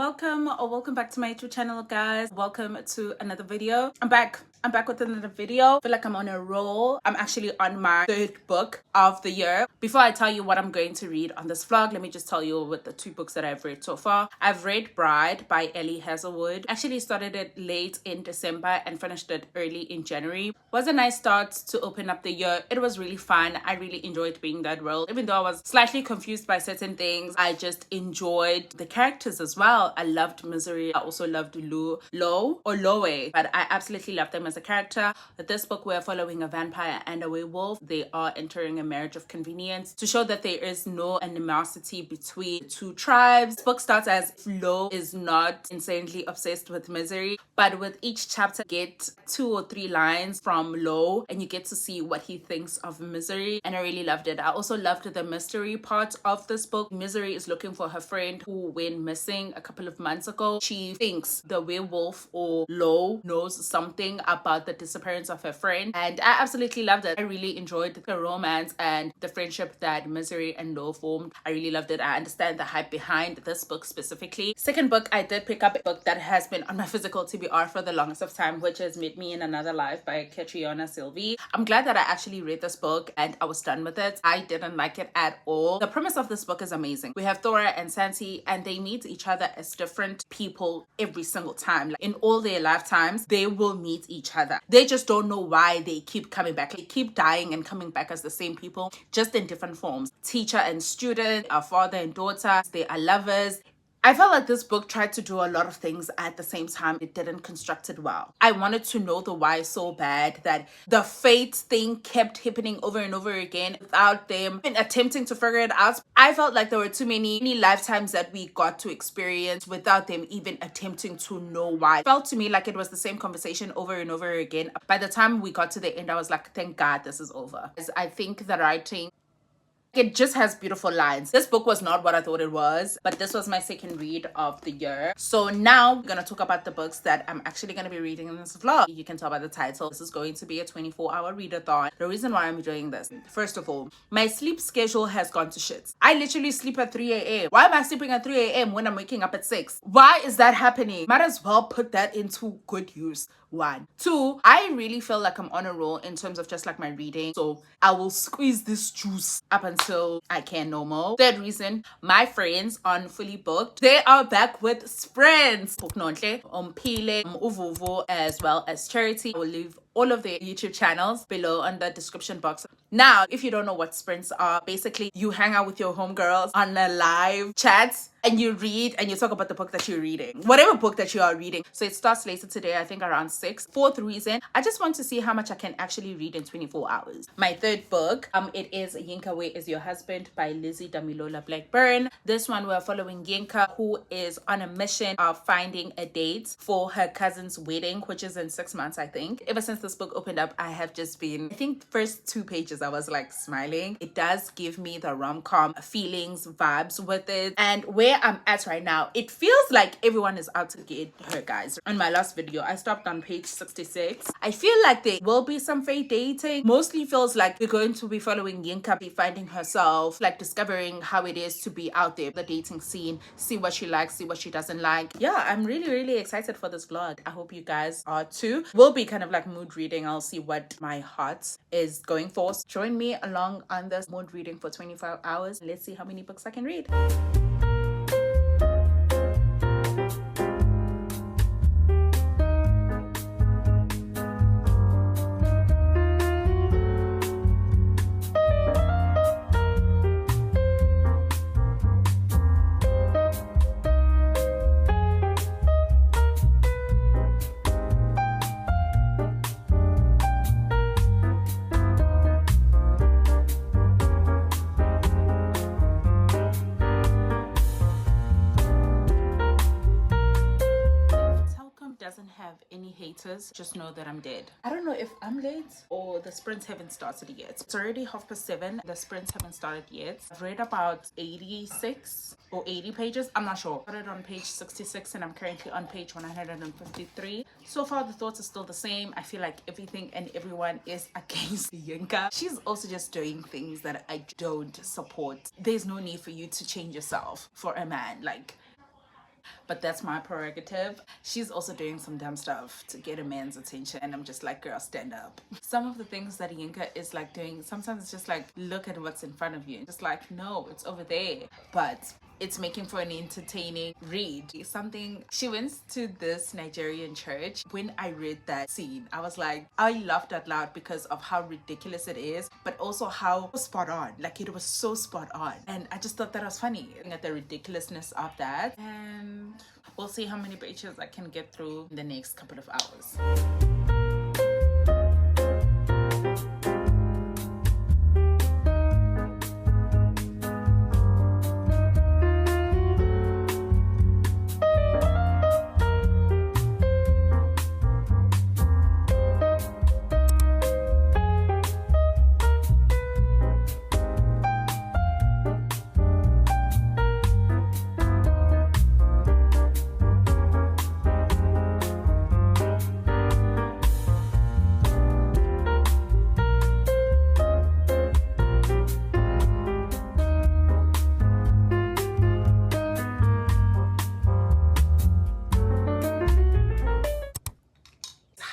Welcome back to my YouTube channel, guys. Welcome to another video. I'm back with another video. I feel like I'm on a roll. I'm actually on my third book of the year. Before I tell you what I'm going to read on this vlog, let me just tell you with the two books that I've read so far. I've read Bride by Ellie Hazelwood. Actually started it late in December and finished it early in January. Was a nice start to open up the year. It was really fun. I really enjoyed being that role. Even though I was slightly confused by certain things, I just enjoyed the characters as well. I loved Misery. I also loved Lowe, but I absolutely loved them as a character. With this book, we're following a vampire and a werewolf. They are entering a marriage of convenience to show that there is no animosity between the two tribes. This book starts as Lowe is not insanely obsessed with Misery, but with each chapter get 2 or 3 lines from Lowe and you get to see what he thinks of Misery, and I really loved it. I also loved the mystery part of this book. Misery is looking for her friend who went missing a couple of months ago. She thinks the werewolf or Lowe knows something about the disappearance of her friend, and I absolutely loved it. I really enjoyed the romance and the friendship that Misery and Lowe formed. I really loved it. I understand the hype behind this book specifically. Second book, I did pick up a book that has been on my physical TBR for the longest of time, which is Meet Me in Another Life by Catriona Sylvie. I'm glad that I actually read this book and I was done with it. I didn't like it at all. The premise of this book is amazing. We have Thora and Santi, and they meet each other as different people every single time. Like in all their lifetimes, they will meet each other. They just don't know why they keep coming back. They keep dying and coming back as the same people, just in different forms. Teacher and student, a father and daughter, they are lovers. I felt like this book tried to do a lot of things at the same time. It didn't construct it well. I wanted to know the why so bad that the fate thing kept happening over and over again without them even attempting to figure it out. I felt like there were too many lifetimes that we got to experience without them even attempting to know why. It felt to me like it was the same conversation over and over again. By the time we got to the end, I was like, thank God this is over. I think the writing, it just has beautiful lines. This book was not what I thought it was, but this was my second read of the year. So now we're gonna talk about the books that I'm actually gonna be reading in this vlog. You can tell by the title, this is going to be a 24-hour readathon. The reason why I'm doing this, first of all, my sleep schedule has gone to shit. I literally sleep at 3 a.m. Why am I sleeping at 3 a.m. when I'm waking up at 6? Why is that happening? Might as well put that into good use. 1. 2, I really feel like I'm on a roll in terms of just like my reading, so I will squeeze this juice up until I can no more. Third reason, my friends on Fully Booked, they are back with sprints. Pile, Uvuvu, as well as Charity. I will leave all of their YouTube channels below on the description box. Now, if you don't know what sprints are, basically you hang out with your homegirls on a live chat and you read and you talk about the book that you're reading, whatever book that you are reading. So it starts later today, I think around 6. Fourth reason, I just want to see how much I can actually read in 24 hours. My third book, it is Yinka, Where Is Your Husband by Lizzie Damilola Blackburn. This one we're following Yinka, who is on a mission of finding a date for her cousin's wedding, which is in 6 months, I think. Ever since this book opened up, I have just been, I think first 2 pages I was like smiling. It does give me the rom-com feelings, vibes with it. And where I'm at right now, it feels like everyone is out to get her, guys. In my last video, I stopped on page 66. I feel like there will be some fake dating. Mostly feels like we're going to be following Yinka, be finding herself, like discovering how it is to be out there, the dating scene, see what she likes, see what she doesn't like. Yeah, I'm really excited for this vlog. I hope you guys are too. Will be kind of like mood reading. I'll see what my heart is going for. So join me along on this mood reading for 25 hours. Let's see how many books I can read. Doesn't have any haters, just know that I'm dead. I don't know if I'm late or the sprints haven't started yet. It's already 7:30. The sprints haven't started yet. I've read about 86 or 80 pages. I'm not sure. I started on page 66 and I'm currently on page 153. So far the thoughts are still the same. I feel like everything and everyone is against Yinka. She's also just doing things that I don't support. There's no need for you to change yourself for a man. Like, but that's my prerogative. She's also doing some dumb stuff to get a man's attention, and I'm just like, girl, stand up. Some of the things that Yinka is like doing, sometimes it's just like, look at what's in front of you. Just like, no, it's over there. But it's making for an entertaining read. Something, she went to this Nigerian church. When I read that scene, I was like, I laughed out loud because of how ridiculous it is, but also how spot on. Like, it was so spot on. And I just thought that was funny, at the ridiculousness of that. And we'll see how many pages I can get through in the next couple of hours.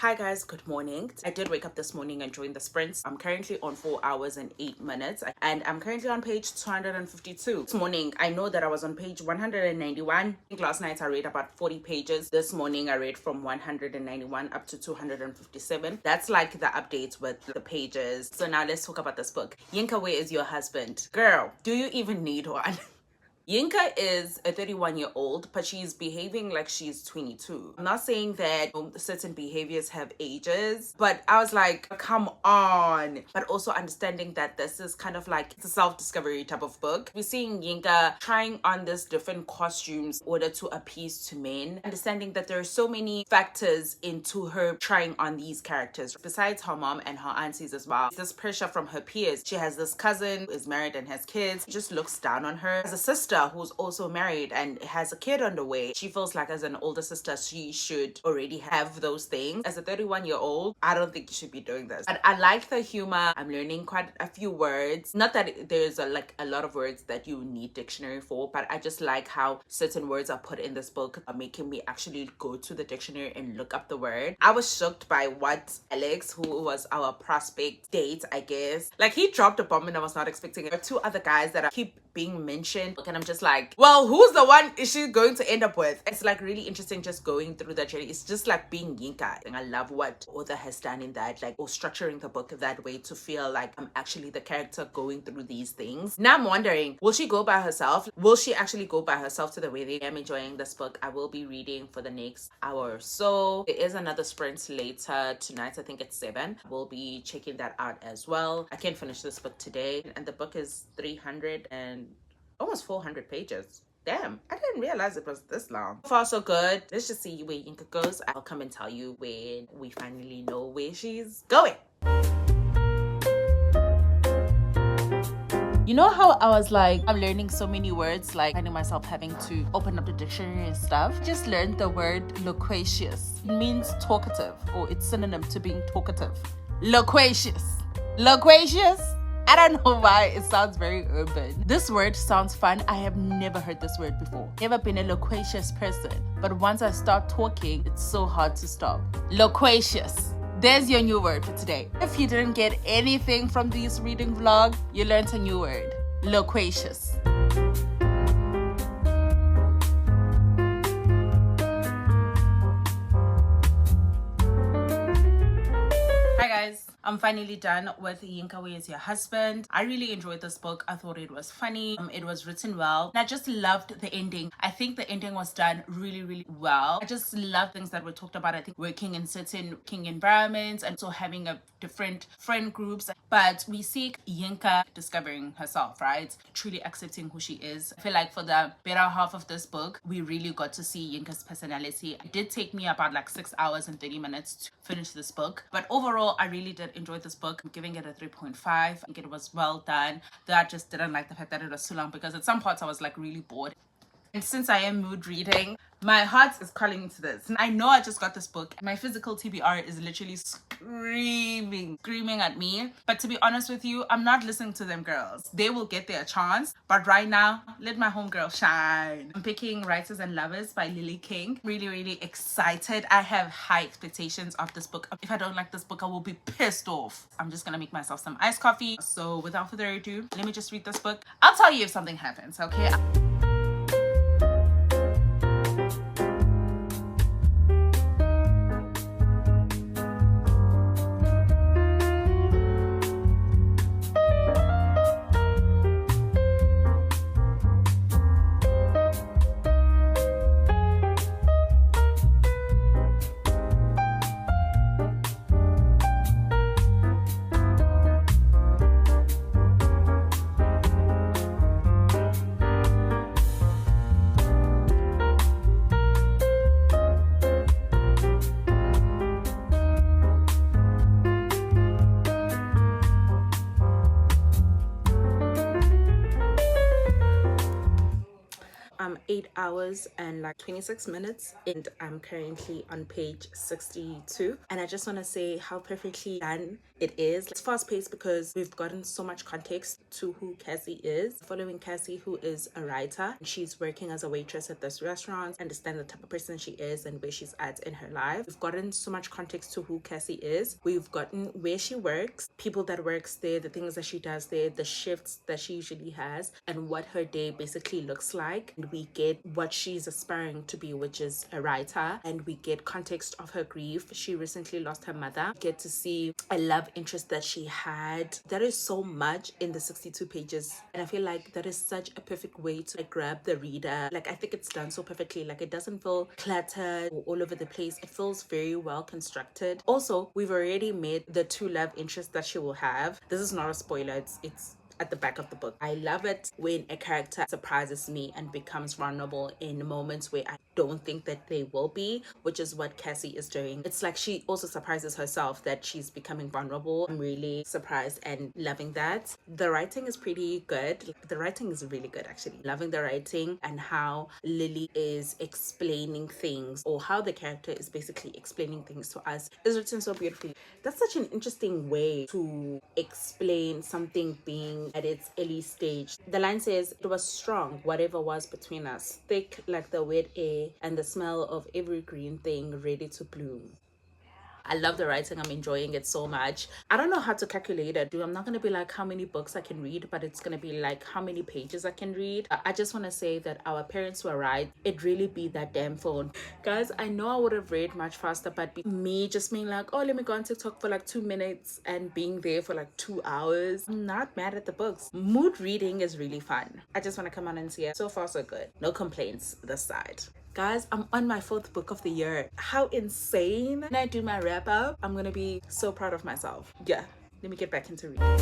Hi guys, good morning. I did wake up this morning and join the sprints. I'm currently on 4 hours and 8 minutes, and I'm currently on page 252. This morning, I know that I was on page 191. I think last night I read about 40 pages. This morning I read from 191 up to 257. That's like the updates with the pages. So now let's talk about this book. Yinka, where is your husband? Girl, do you even need one? Yinka is a 31-year-old, but she's behaving like she's 22. I'm not saying that certain behaviors have ages, but I was like, come on. But also understanding that this is kind of like, it's a self-discovery type of book. We're seeing Yinka trying on these different costumes in order to appease to men. Understanding that there are so many factors into her trying on these characters. Besides her mom and her aunties as well, this pressure from her peers. She has this cousin who is married and has kids. She just looks down on her. As a sister who's also married and has a kid on the way, she feels like as an older sister she should already have those things. As a 31-year-old, I don't think you should be doing this. But I like the humor. I'm learning quite a few words. Not that there's a lot of words that you need dictionary for, but I just like how certain words are put in this book are making me actually go to the dictionary and look up the word. I was shocked by what Alex, who was our prospect date, I guess, like, he dropped a bomb and I was not expecting it. There are two other guys that keep being mentioned, and I'm just like, well, who's the one is she going to end up with? It's like really interesting just going through that journey. It's just like being Yinka, and I love what the author has done in that, like, or structuring the book that way to feel like I'm actually the character going through these things. Now I'm wondering, will she go by herself? Will she actually go by herself to the wedding? I'm enjoying this book. I will be reading for the next hour or so. There is another sprint later tonight. I think it's 7. We'll be checking that out as well. I can finish this book today, and the book is 300 and almost 400 pages. Damn, I didn't realize it was this long. So far so good. Let's just see where Yinka goes. I'll come and tell you when we finally know where she's going. You know how I was like, I'm learning so many words, like finding myself having to open up the dictionary and stuff. Just learned the word loquacious. It means talkative, or it's synonym to being talkative. Loquacious. Loquacious? I don't know why it sounds very urban. This word sounds fun. I have never heard this word before. Never been a loquacious person. But once I start talking, it's so hard to stop. Loquacious. There's your new word for today. If you didn't get anything from this reading vlog, you learned a new word. Loquacious. Hi guys, I'm finally done with Yinka, Where Is Your Husband? I really enjoyed this book. I thought it was funny. It was written well. And I just loved the ending. I think the ending was done really, really well. I just love things that were talked about. I think working in certain working environments and so having a different friend groups. But we see Yinka discovering herself, right? Truly accepting who she is. I feel like for the better half of this book, we really got to see Yinka's personality. It did take me about like 6 hours and 30 minutes to finish this book. But overall, I really did enjoy this book. I'm giving it a 3.5. I think it was well done. Though I just didn't like the fact that it was too long, because at some parts I was like really bored. And since I am mood reading, my heart is calling to this. And I know I just got this book. My physical TBR is literally screaming at me. But to be honest with you, I'm not listening to them girls. They will get their chance. But right now, let my homegirl shine. I'm picking Writers and Lovers by Lily King. Really excited. I have high expectations of this book. If I don't like this book, I will be pissed off. I'm just gonna make myself some iced coffee. So without further ado, let me just read this book. I'll tell you if something happens, okay? I'm 8 hours and like 26 minutes and I'm currently on page 62, and I just want to say how perfectly done it is. It's fast paced because we've gotten so much context to who Cassie is. Following Cassie, who is a writer, she's working as a waitress at this restaurant, understand the type of person she is and where she's at in her life. We've gotten so much context to who Cassie is. We've gotten where she works, people that works there, the things that she does there, the shifts that she usually has, and what her day basically looks like. And we get what she's aspiring to be, which is a writer, and we get context of her grief. She recently lost her mother. We get to see a love interest that she had. There is so much in the 62 pages, and I feel like that is such a perfect way to like grab the reader. Like I think it's done so perfectly. Like it doesn't feel cluttered or all over the place. It feels very well constructed. Also, we've already made the two love interests that she will have. This is not a spoiler. It's at the back of the book. I love it when a character surprises me and becomes vulnerable in moments where I don't think that they will be, which is what Cassie is doing. It's like she also surprises herself that she's becoming vulnerable. I'm really surprised and loving that. The writing is pretty good. The writing is really good actually. Loving the writing and how Lily is explaining things, or how the character is basically explaining things to us, is written so beautifully. That's such an interesting way to explain something being at its early stage. The line says, "It was strong, whatever was between us, thick like the wet air and the smell of every green thing ready to bloom." I love the writing. I'm enjoying it so much. I don't know how to calculate it. I'm not going to be like how many books I can read, but it's going to be like how many pages I can read. I just want to say that our parents were right. It really be that damn phone. Guys, I know I would have read much faster, but me just being like, oh, let me go on TikTok for like 2 minutes and being there for like 2 hours. I'm not mad at the books. Mood reading is really fun. I just want to come on and see it. So far, so good. No complaints this side. Guys, I'm on my 4th book of the year. How insane. When I do my wrap up, I'm gonna be so proud of myself. Yeah, let me get back into reading.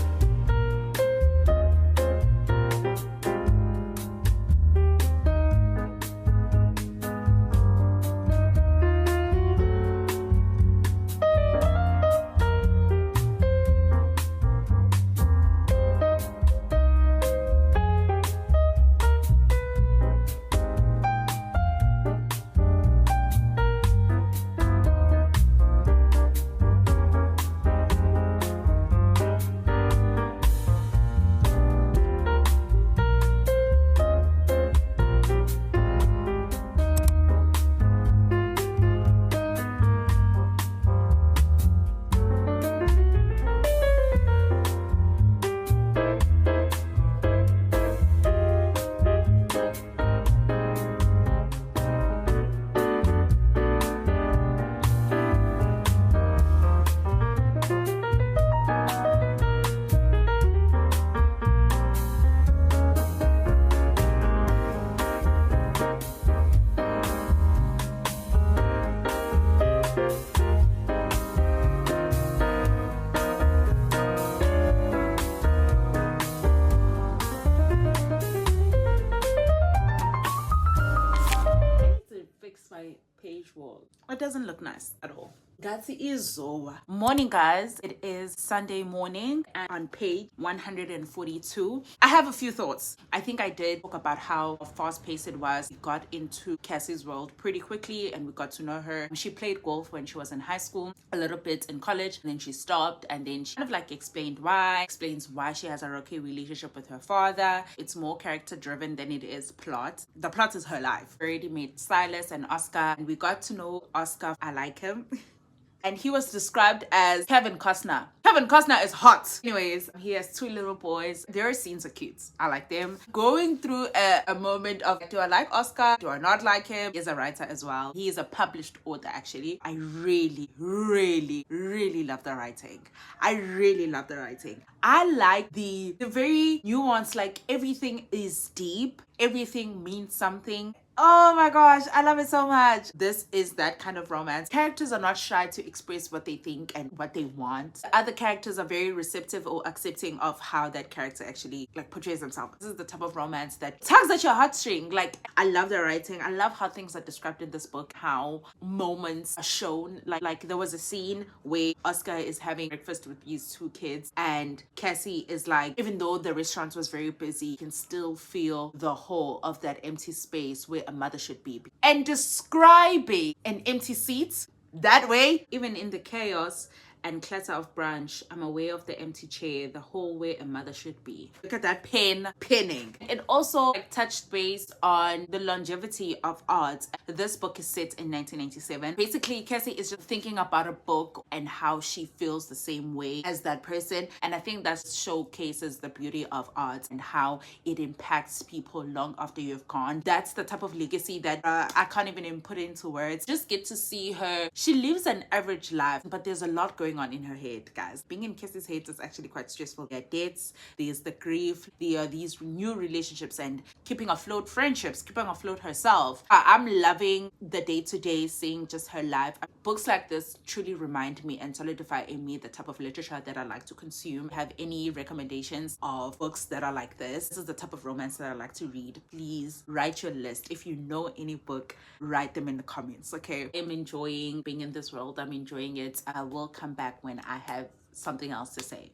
It doesn't look nice at all. That's Izoa. Morning, guys. It is Sunday morning, and on page 142, I have a few thoughts. I think I did talk about how fast paced it was. We got into Cassie's world pretty quickly, and we got to know her. She played golf when she was in high school, a little bit in college, and then she stopped, and then she kind of like explains why she has a rocky relationship with her father. It's more character driven than it is plot. The plot is her life. We already met Silas and Oscar, and we got to know Oscar. I like him. And he was described as Kevin Costner. Kevin Costner is hot. Anyways, he has two little boys. Their scenes are cute. I like them. Going through a moment of, do I like Oscar? Do I not like him? He's a writer as well. He is a published author, actually. I really, really, really love the writing. I really love the writing. I like the very nuanced, like everything is deep. Everything means something. Oh my gosh, I love it so much. This is that kind of romance. Characters are not shy to express what they think and what they want. Other characters are very receptive or accepting of how that character actually like portrays themselves. This is the type of romance that tugs at your heartstring. Like, I love the writing. I love how things are described in this book, how moments are shown. Like there was a scene where Oscar is having breakfast with these two kids, and Cassie is like, even though the restaurant was very busy, you can still feel the whole of that empty space where a mother should be. And describing an empty seat that way, even in the chaos and clatter of brunch, I'm aware of the empty chair, the hole where a mother should be. Look at that pinning. It also touched base on the longevity of art. This book is set in 1997. Basically, Cassie is just thinking about a book and how she feels the same way as that person. And I think that showcases the beauty of art and how it impacts people long after you've gone. That's the type of legacy that I can't even put into words. Just get to see her. She lives an average life, but there's a lot going on in her head, guys. Being in Cassie's head is actually quite stressful. There are debts, there's the grief, there are these new relationships and keeping afloat friendships, keeping afloat herself. I'm loving the day-to-day, seeing just her life. Books like this truly remind me and solidify in me the type of literature that I like to consume. Have any recommendations of books that are like this? This is the type of romance that I like to read. Please write your list. If you know any book, write them in the comments, okay? I'm enjoying being in this world. I'm enjoying it. I will come back when I have something else to say.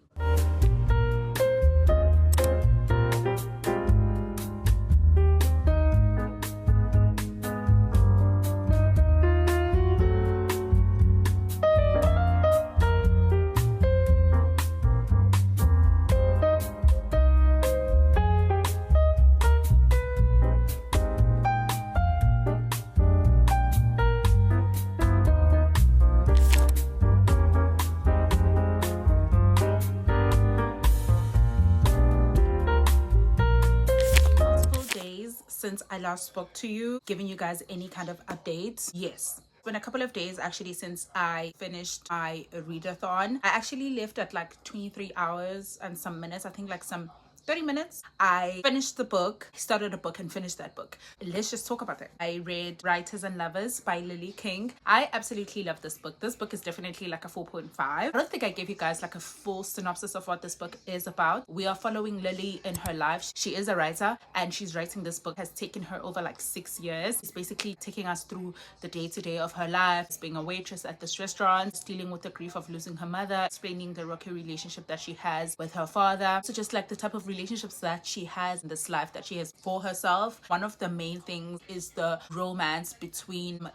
Since I last spoke to you, giving you guys any kind of updates. Yes, it's been a couple of days actually since I finished my readathon. I actually left at like 23 hours and some minutes. I think like some 30 minutes. I finished the book, started a book and finished that book. Let's just talk about it. I read Writers and Lovers by Lily King. I absolutely love this book. This book is definitely like a 4.5. I don't think I gave you guys like a full synopsis of what this book is about. We are following Lily in her life. She is a writer and she's writing this book. It has taken her over like 6 years. It's basically taking us through the day-to-day of her life, being a waitress at this restaurant, dealing with the grief of losing her mother, explaining the rocky relationship that she has with her father. So just like the type of relationships that she has in this life that she has for herself. One of the main things is the romance between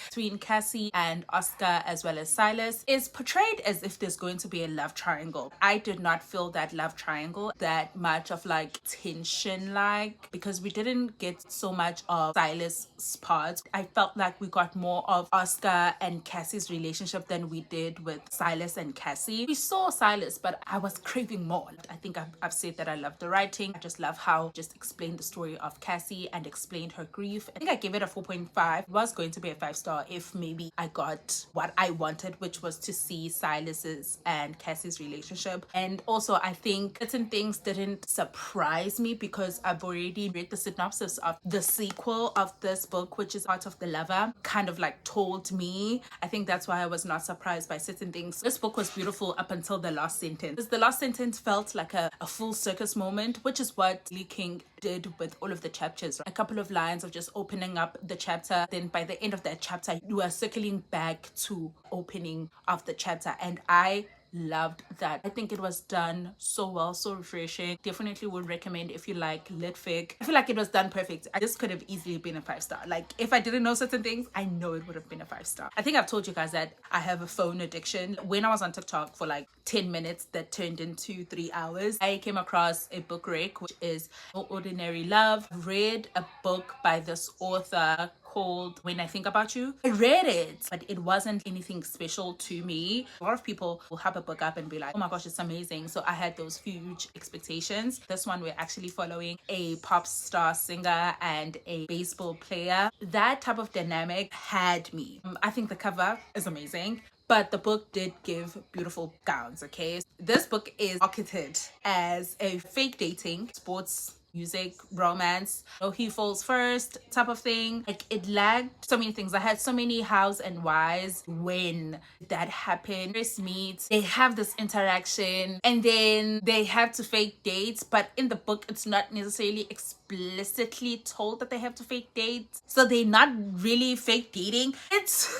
between Cassie and Oscar as well as Silas is portrayed as if there's going to be a love triangle. I did not feel that love triangle that much of like tension, like, because we didn't get so much of Silas's part. I felt like we got more of Oscar and Cassie's relationship than we did with Silas and Cassie. We saw Silas, but I was craving more. I think I've said that I love the writing. I just love how just explained the story of Cassie and explained her grief. I think I gave it a 4.5. It was going to be a 5-star if maybe I got what I wanted, which was to see Silas's and Cassie's relationship. And also I think certain things didn't surprise me because I've already read the synopsis of the sequel of this book, which is Art of the Lover, kind of like told me. I think that's why I was not surprised by certain things. This book was beautiful up until the last sentence. The last sentence felt like a full circus moment, which is what Lee King did with all of the chapters. A couple of lines of just opening up the chapter, then by the end of that chapter you are circling back to opening of the chapter, and I loved that. I think it was done so well, so refreshing. Definitely would recommend if you like lit fic. I feel like it was done perfect. This could have easily been a 5-star. Like, if I didn't know certain things, I know it would have been a 5-star. I think I've told you guys that I have a phone addiction. When I was on TikTok for like 10 minutes that turned into 3 hours, I came across a book rec, which is No Ordinary Love. I read a book by this author called When I Think About You. I read it, but it wasn't anything special to me. A lot of people will have a book up and be like, oh my gosh, it's amazing. So I had those huge expectations. This one, we're actually following a pop star singer and a baseball player. That type of dynamic had me. I think the cover is amazing, but the book did give beautiful gowns. Okay, this book is marketed as a fake dating, sports, music, romance, oh, he falls first type of thing. Like, it lagged so many things. I had so many hows and whys when that happened. First meet, they have this interaction, and then they have to fake dates, but in the book it's not necessarily explicitly told that they have to fake dates, so they're not really fake dating. It's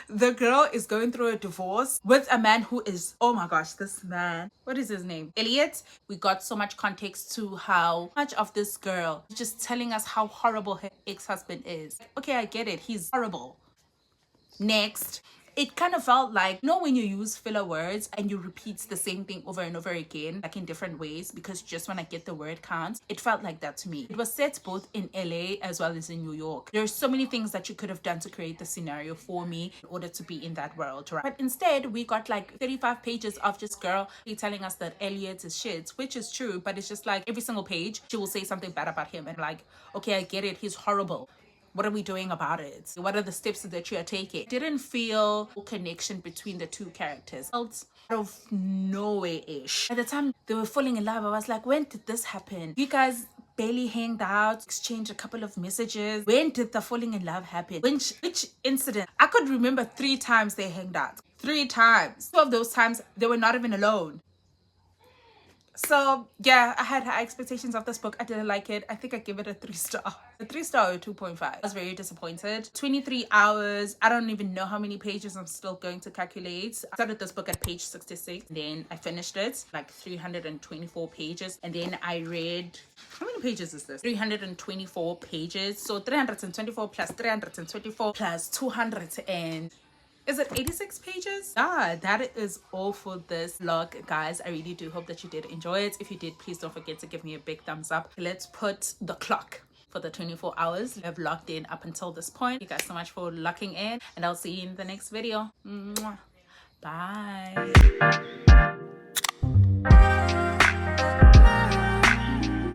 the girl is going through a divorce with a man who is, oh my gosh, this man, what is his name? Elliot. We got so much context to how much of this girl is just telling us how horrible her ex-husband is. Okay, I get it. He's horrible. Next. It kind of felt like, you know, when you use filler words and you repeat the same thing over and over again, like in different ways, because you just want to get the word count. It felt like that to me. It was set both in LA as well as in New York. There's so many things that you could have done to create the scenario for me in order to be in that world, right? But instead, we got like 35 pages of just girl telling us that Elliot is shit, which is true, but it's just like every single page, she will say something bad about him, and like, okay, I get it, he's horrible. What are we doing about it? What are the steps that you are taking? Didn't feel a connection between the two characters. Felt out of nowhere-ish. By the time they were falling in love, I was like, when did this happen? You guys barely hanged out, exchanged a couple of messages. When did the falling in love happen? Which incident? I could remember 3 times they hanged out. 3 times. 2 of those times, they were not even alone. So yeah, I had high expectations of this book. I didn't like it. I think I give it a 3-star. A 3-star or 2.5. I was very disappointed. 23 hours. I don't even know how many pages I'm still going to calculate. I started this book at page 66. Then I finished it, like 324 pages. And then I read, how many pages is this? 324 pages. So 324 plus 324 plus 200 and... is it 86 pages? Yeah, that is all for this vlog, guys. I really do hope that you did enjoy it. If you did, please don't forget to give me a big thumbs up. Let's put the clock for the 24 hours I've logged in up until this point. Thank you guys so much for locking in, and I'll see you in the next video. Mwah. Bye.